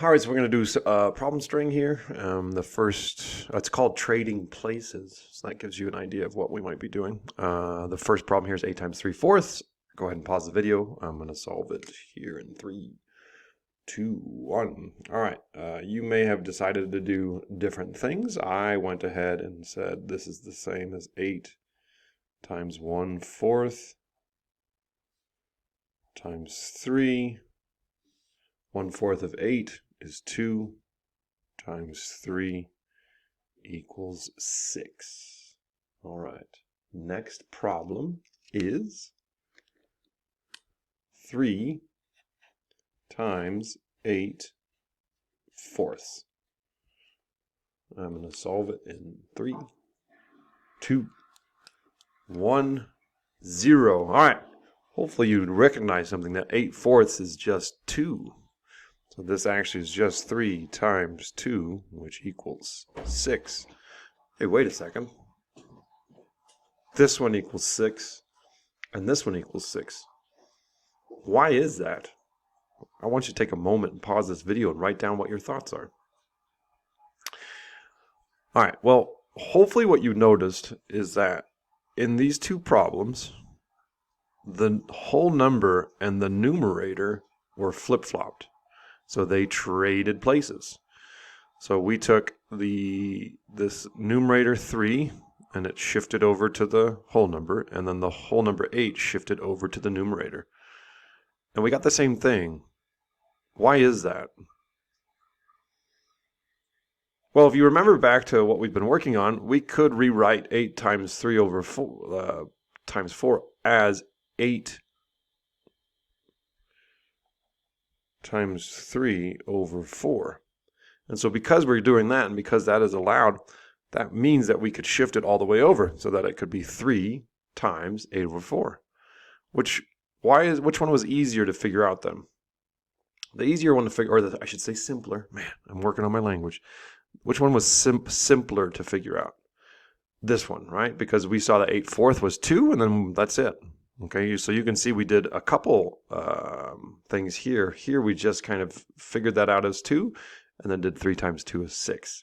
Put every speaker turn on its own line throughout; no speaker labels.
All right, so we're going to do a problem string here. The first, it's called trading places. So that gives you an idea of what we might be doing. The first problem here is 8 times 3/4. Go ahead and pause the video. I'm going to solve it here in 3, 2, 1. All right, you may have decided to do different things. I went ahead and said this is the same as 8 times 1/4 times 3. 1/4 of 8 is 2 times 3 equals 6. All right. Next problem is 3 times 8/4. I'm going to solve it in 3, 2, 1, 0. All right. Hopefully you recognize something, that 8/4 is just 2. So this actually is just 3 times 2, which equals 6. Hey, wait a second. This one equals 6, and this one equals 6. Why is that? I want you to take a moment and pause this video and write down what your thoughts are. All right, well, hopefully what you noticed is that in these two problems, the whole number and the numerator were flip-flopped. So they traded places. So we took this numerator 3 and it shifted over to the whole number, and then the whole number 8 shifted over to the numerator. And we got the same thing. Why is that? Well, if you remember back to what we've been working on, we could rewrite 8 times 3 over 4 times 4 as 8 times 3 over 4. And so because we're doing that, and because that is allowed, that means that we could shift it all the way over so that it could be 3 times 8 over 4. Which one was easier to figure out then? The easier one to figure, or I should say simpler. Man, I'm working on my language. Which one was simpler to figure out? This one, right? Because we saw that 8/4 was 2, and then that's it. Okay, so you can see we did a couple things here. Here we just kind of figured that out as 2, and then did 3 times 2 is 6.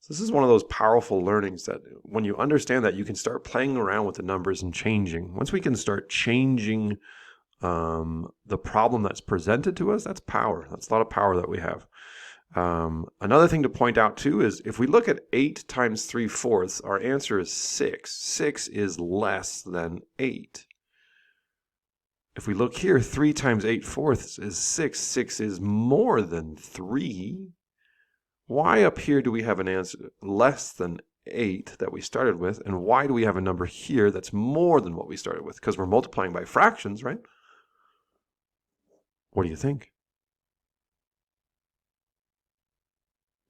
So this is one of those powerful learnings that when you understand that, you can start playing around with the numbers and changing. Once we can start changing the problem that's presented to us, that's power. That's a lot of power that we have. Another thing to point out too is if we look at 8 times 3/4, our answer is 6. 6 is less than 8. If we look here, 3 times 8/4 is 6. 6 is more than 3. Why up here do we have an answer less than 8 that we started with? And why do we have a number here that's more than what we started with? Because we're multiplying by fractions, right? What do you think?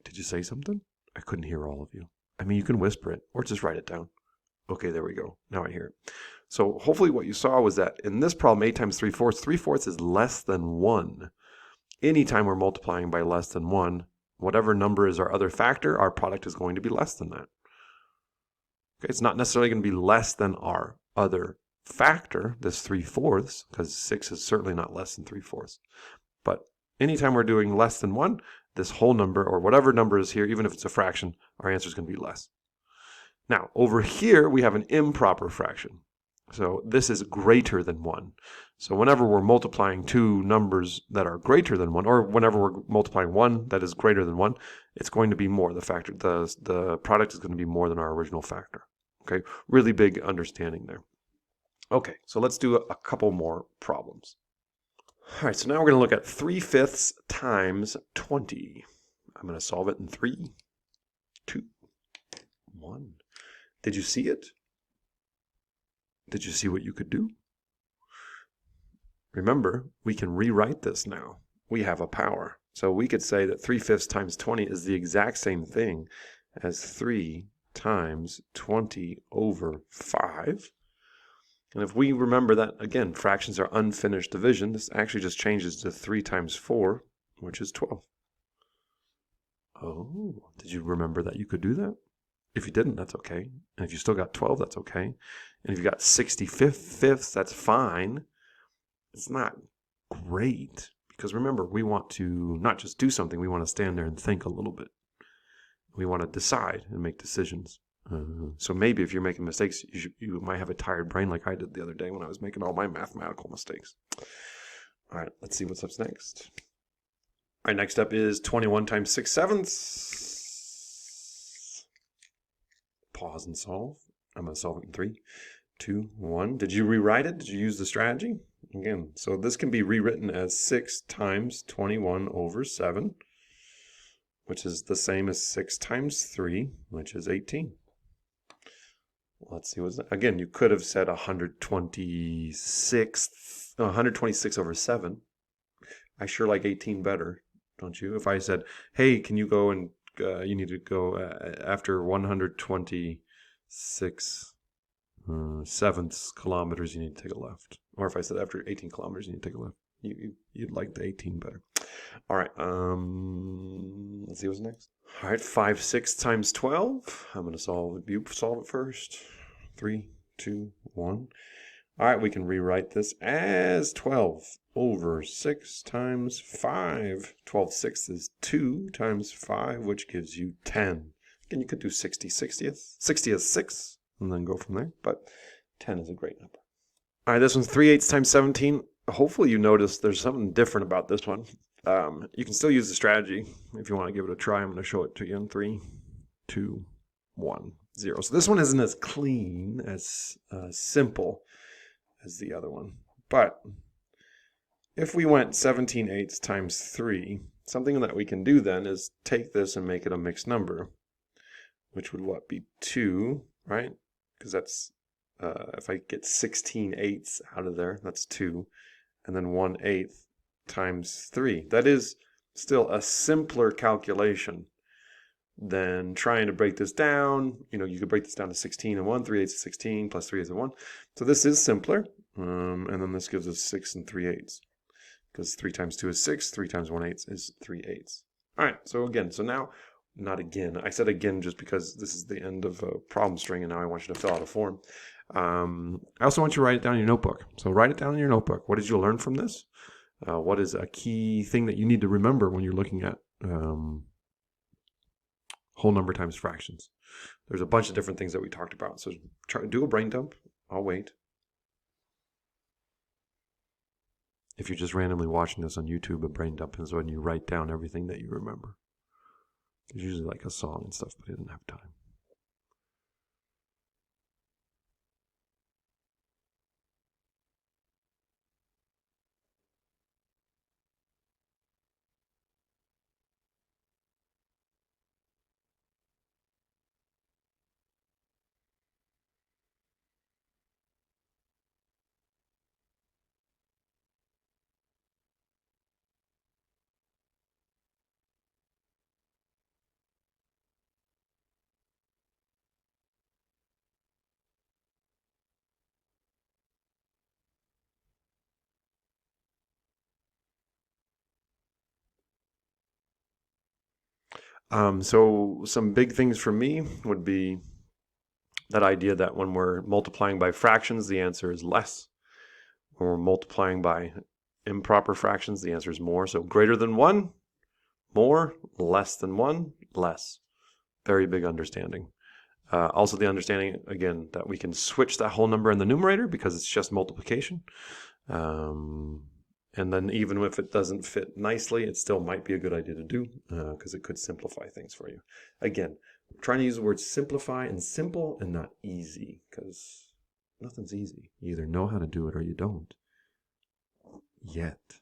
Did you say something? I couldn't hear all of you. I mean, you can whisper it or just write it down. Okay, there we go. Now I hear it. So hopefully what you saw was that in this problem, 8 times 3/4, 3/4 is less than 1. Anytime we're multiplying by less than 1, whatever number is our other factor, our product is going to be less than that. Okay, it's not necessarily going to be less than our other factor, this 3/4, because 6 is certainly not less than 3/4. But anytime we're doing less than 1, this whole number, or whatever number is here, even if it's a fraction, our answer is going to be less. Now, over here, we have an improper fraction. So this is greater than 1. So whenever we're multiplying two numbers that are greater than 1, or whenever we're multiplying one that is greater than 1, it's going to be more. The product is going to be more than our original factor. Okay, really big understanding there. Okay, so let's do a couple more problems. All right, so now we're going to look at 3/5 times 20. I'm going to solve it in 3, 2, 1. Did you see it? Did you see what you could do? Remember, we can rewrite this now. We have a power. So we could say that 3/5 times 20 is the exact same thing as 3 times 20 over 5. And if we remember that, again, fractions are unfinished division, this actually just changes to 3 times 4, which is 12. Oh, did you remember that you could do that? If you didn't, that's okay. And if you still got 12, that's okay. And if you got 65 fifths, that's fine. It's not great, Because remember, we want to not just do something, we want to stand there and think a little bit. We want to decide and make decisions. So maybe if you're making mistakes, you might have a tired brain like I did the other day when I was making all my mathematical mistakes. All right, let's see what's up next. All right, next up is 21 times 6/7. Pause and solve. I'm going to solve it in 3, 2, 1. Did you rewrite it? Did you use the strategy? Again, so this can be rewritten as 6 times 21 over 7, which is the same as 6 times 3, which is 18. Let's see what's that. Again, you could have said 126 over 7. I sure like 18 better, don't you? If I said, hey, can you go and you need to go after 126 sevenths kilometers, you need to take a left. Or if I said after 18 kilometers, you need to take a left. You'd like the 18 better. All right, let's see what's next. All right, 5 6 times 12. I'm going to solve it. You solve it first. 3, 2, 1. All right, we can rewrite this as 12 over 6 times 5. 12 6 is 2 times 5, which gives you 10. Again, you could do 60 as 6, and then go from there, but 10 is a great number. All right, this one's 3/8 times 17. Hopefully you notice there's something different about this one. You can still use the strategy if you want to give it a try. I'm going to show it to you in 3, 2, 1, 0. So this one isn't as clean, as simple as the other one. But if we went 17/8 times 3, something that we can do then is take this and make it a mixed number, which would be 2, right? Because that's, if I get 16/8 out of there, that's 2. And then 1/8 times 3. That is still a simpler calculation than trying to break this down. You could break this down to 16 and 1, 3/8 is 16, plus 3 is 1. So this is simpler. And then this gives us 6 3/8. Because 3 times 2 is 6, 3 times 1/8 is 3/8. All right, so now, not again. I said again just because this is the end of a problem string, and now I want you to fill out a form. I also want you to write it down in your notebook. So write it down in your notebook. What did you learn from this? What is a key thing that you need to remember when you're looking at whole number times fractions? There's a bunch of different things that we talked about. So try to do a brain dump. I'll wait. If you're just randomly watching this on YouTube, a brain dump is when you write down everything that you remember. There's usually like a song and stuff, but I didn't have time. So some big things for me would be that idea that when we're multiplying by fractions, the answer is less. When we're multiplying by improper fractions, the answer is more. So greater than 1, more. Less than 1, less. Very big understanding. Also the understanding, again, that we can switch that whole number in the numerator because it's just multiplication. And then even if it doesn't fit nicely, it still might be a good idea to do because it could simplify things for you. Again, I'm trying to use the words simplify and simple and not easy because nothing's easy. You either know how to do it or you don't. Yet.